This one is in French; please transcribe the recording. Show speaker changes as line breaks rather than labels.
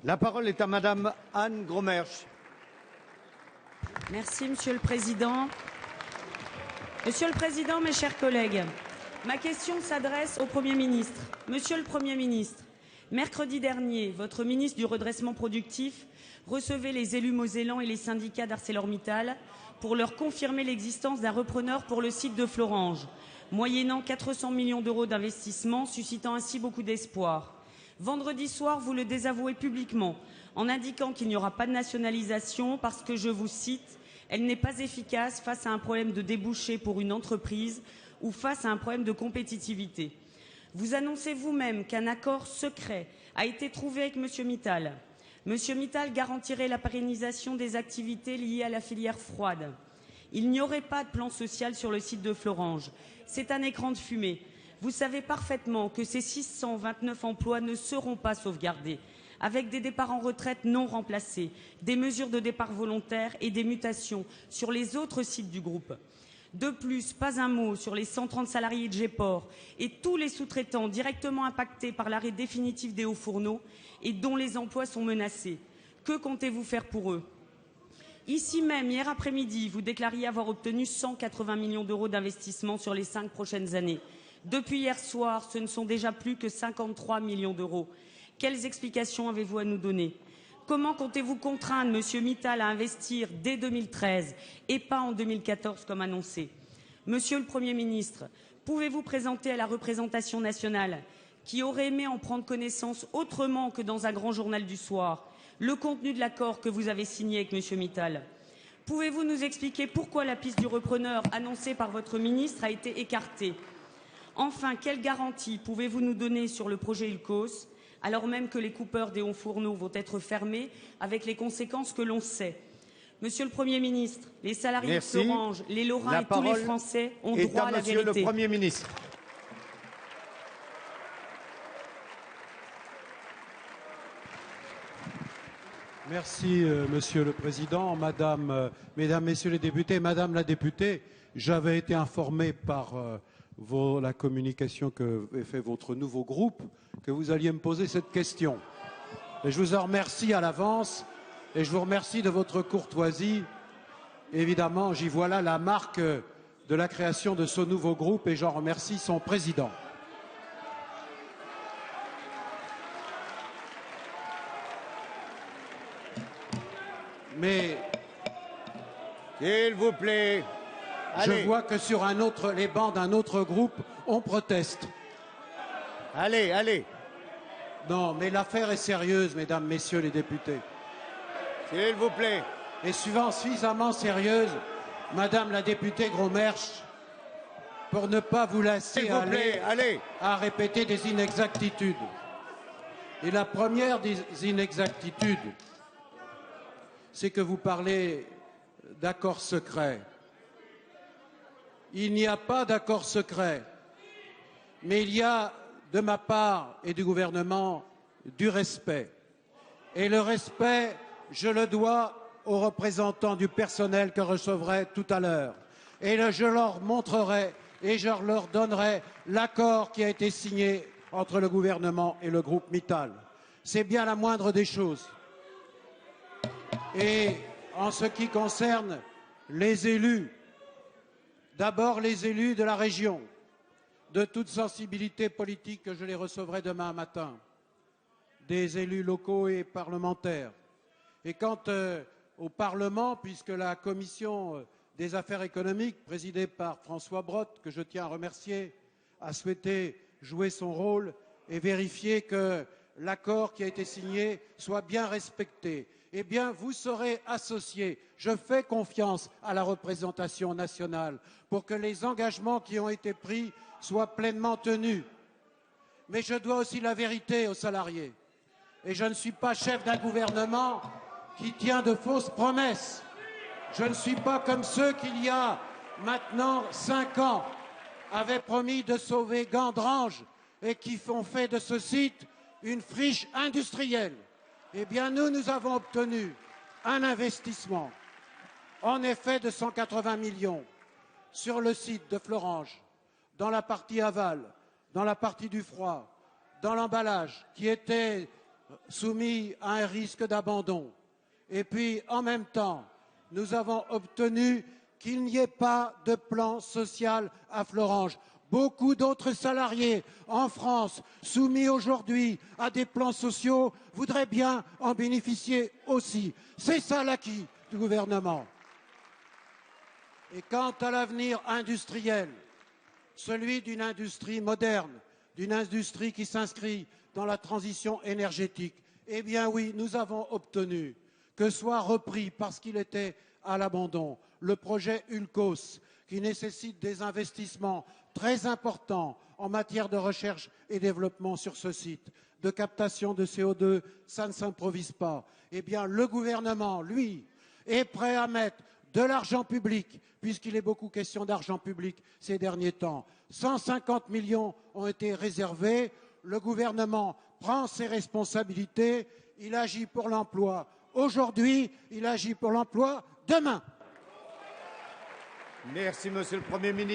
La parole est à Madame Anne Gromersch.
Merci, Monsieur le Président. Monsieur le Président, mes chers collègues, ma question s'adresse au Premier ministre. Monsieur le Premier ministre, mercredi dernier, votre ministre du Redressement productif recevait les élus mosellans et les syndicats d'ArcelorMittal pour leur confirmer l'existence d'un repreneur pour le site de Florange, moyennant 400 millions d'euros d'investissement, suscitant ainsi beaucoup d'espoir. Vendredi soir, vous le désavouez publiquement en indiquant qu'il n'y aura pas de nationalisation parce que, je vous cite, elle n'est pas efficace face à un problème de débouché pour une entreprise ou face à un problème de compétitivité. Vous annoncez vous-même qu'un accord secret a été trouvé avec M. Mittal. M. Mittal garantirait la pérennisation des activités liées à la filière froide. Il n'y aurait pas de plan social sur le site de Florange. C'est un écran de fumée. Vous savez parfaitement que ces 629 emplois ne seront pas sauvegardés, avec des départs en retraite non remplacés, des mesures de départ volontaires et des mutations sur les autres sites du groupe. De plus, pas un mot sur les 130 salariés de Geport et tous les sous-traitants directement impactés par l'arrêt définitif des hauts fourneaux et dont les emplois sont menacés. Que comptez-vous faire pour eux ? Ici même, hier après-midi, vous déclariez avoir obtenu 180 millions d'euros d'investissement sur les 5 prochaines années. Depuis hier soir, ce ne sont déjà plus que 53 millions d'euros. Quelles explications avez-vous à nous donner ? Comment comptez-vous contraindre M. Mittal à investir dès 2013 et pas en 2014 comme annoncé ? Monsieur le Premier ministre, pouvez-vous présenter à la représentation nationale, qui aurait aimé en prendre connaissance autrement que dans un grand journal du soir, le contenu de l'accord que vous avez signé avec M. Mittal ? Pouvez-vous nous expliquer pourquoi la piste du repreneur annoncée par votre ministre a été écartée ? Enfin, quelle garantie pouvez-vous nous donner sur le projet Ulcos, alors même que les coupeurs des hauts fourneaux vont être fermés, avec les conséquences que l'on sait ? Monsieur le Premier ministre, les salariés de Florange, les Lorrains et tous les Français ont droit à la vérité.
Monsieur le Premier ministre.
Merci, Monsieur le Président. Mesdames, Messieurs les députés, Madame la députée, j'avais été informé par la communication que fait votre nouveau groupe que vous alliez me poser cette question. Et je vous en remercie à l'avance et je vous remercie de votre courtoisie. Évidemment, j'y vois là la marque de la création de ce nouveau groupe et j'en remercie son président. Mais,
s'il vous plaît,
je vois que sur les bancs d'un autre groupe, on proteste.
Allez, allez.
Non, mais l'affaire est sérieuse, mesdames, messieurs les députés.
S'il vous plaît.
Et suffisamment sérieuse, madame la députée Gromersch, pour ne pas vous laisser aller à répéter des inexactitudes. Et la première des inexactitudes, c'est que vous parlez d'accord secret. Il n'y a pas d'accord secret, mais il y a, de ma part et du gouvernement, du respect. Et le respect, je le dois aux représentants du personnel que je recevrai tout à l'heure. Et je leur montrerai et je leur donnerai l'accord qui a été signé entre le gouvernement et le groupe Mittal. C'est bien la moindre des choses. Et en ce qui concerne les élus, d'abord les élus de la région, de toute sensibilité politique, que je les recevrai demain matin, des élus locaux et parlementaires. Et quant au Parlement, puisque la commission des affaires économiques, présidée par François Brottes, que je tiens à remercier, a souhaité jouer son rôle et vérifier que l'accord qui a été signé soit bien respecté. Eh bien, vous serez associés. Je fais confiance à la représentation nationale pour que les engagements qui ont été pris soient pleinement tenus. Mais je dois aussi la vérité aux salariés. Et je ne suis pas chef d'un gouvernement qui tient de fausses promesses. Je ne suis pas comme ceux qui, il y a maintenant 5 ans, avaient promis de sauver Gandrange et qui ont fait de ce site une friche industrielle. Eh bien, nous avons obtenu un investissement, en effet, de 180 millions sur le site de Florange, dans la partie aval, dans la partie du froid, dans l'emballage, qui était soumis à un risque d'abandon. Et puis, en même temps, nous avons obtenu qu'il n'y ait pas de plan social à Florange. Beaucoup d'autres salariés en France, soumis aujourd'hui à des plans sociaux, voudraient bien en bénéficier aussi. C'est ça l'acquis du gouvernement. Et quant à l'avenir industriel, celui d'une industrie moderne, d'une industrie qui s'inscrit dans la transition énergétique, eh bien oui, nous avons obtenu que soit repris, parce qu'il était à l'abandon, le projet ULCOS, qui nécessite des investissements très importants en matière de recherche et développement sur ce site, de captation de CO2, ça ne s'improvise pas. Eh bien, le gouvernement, lui, est prêt à mettre de l'argent public, puisqu'il est beaucoup question d'argent public ces derniers temps. 150 millions ont été réservés. Le gouvernement prend ses responsabilités. Il agit pour l'emploi aujourd'hui, il agit pour l'emploi demain.
Merci, Monsieur le Premier ministre.